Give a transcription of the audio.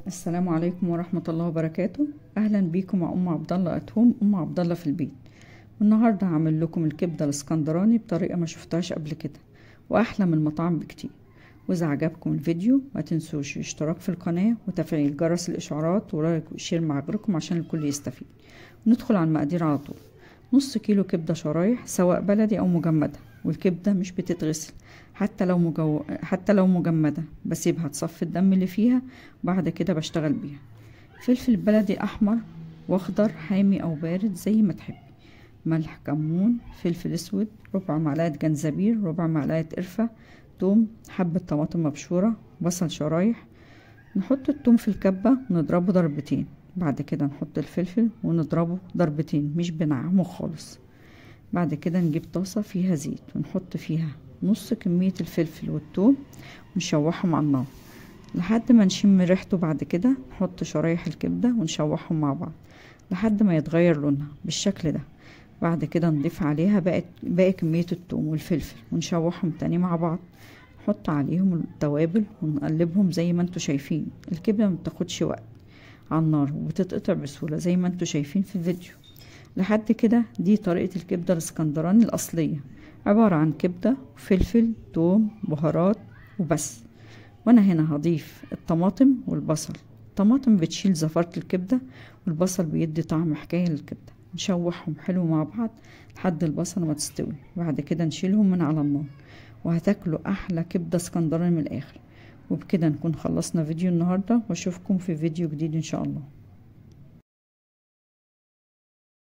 السلام عليكم ورحمة الله وبركاته. اهلا بيكم مع ام عبد الله اتهوم، ام عبد الله في البيت. والنهارده هعمل لكم الكبده الاسكندراني بطريقه ما شفتهاش قبل كده واحلى من المطاعم بكتير. واذا عجبكم الفيديو ما تنسوش الاشتراك في القناه وتفعيل جرس الاشعارات ولايك وشير مع غيركم عشان الكل يستفيد. ندخل على المقادير على طول. نص كيلو كبده شرايح سواء بلدي او مجمده، والكبده مش بتتغسل حتى لو مجمده، بسيبها تصفي الدم اللي فيها وبعد كده بشتغل بيها. فلفل بلدي احمر واخضر حامي او بارد زي ما تحبي، ملح، كمون، فلفل اسود، ربع معلقه جنزبيل، ربع معلقه قرفه، توم، حبه طماطم مبشوره، بصل شرايح. نحط التوم في الكبه ونضربه ضربتين، بعد كده نحط الفلفل ونضربه ضربتين، مش بنعمه خالص. بعد كده نجيب طاسه فيها زيت ونحط فيها نص كميه الفلفل والثوم ونشوحهم على النار لحد ما نشم ريحته. بعد كده نحط شرايح الكبده ونشوحهم مع بعض لحد ما يتغير لونها بالشكل ده. بعد كده نضيف عليها باقي كميه الثوم والفلفل ونشوحهم تاني مع بعض. نحط عليهم التوابل ونقلبهم زي ما انتوا شايفين. الكبده ما بتاخدش وقت على النار وبتتقطع بسهوله زي ما انتوا شايفين في الفيديو. لحد كده دي طريقه الكبده الاسكندراني الاصليه، عباره عن كبده وفلفل ثوم بهارات وبس. وانا هنا هضيف الطماطم والبصل. الطماطم بتشيل زفارة الكبدة والبصل بيدي طعم حكاية للكبدة. نشوحهم حلو مع بعض لحد البصل ما تستوي، بعد كده نشيلهم من على النار وهتاكلوا احلى كبدة اسكندراني من الاخر. وبكده نكون خلصنا فيديو النهاردة، واشوفكم في فيديو جديد ان شاء الله.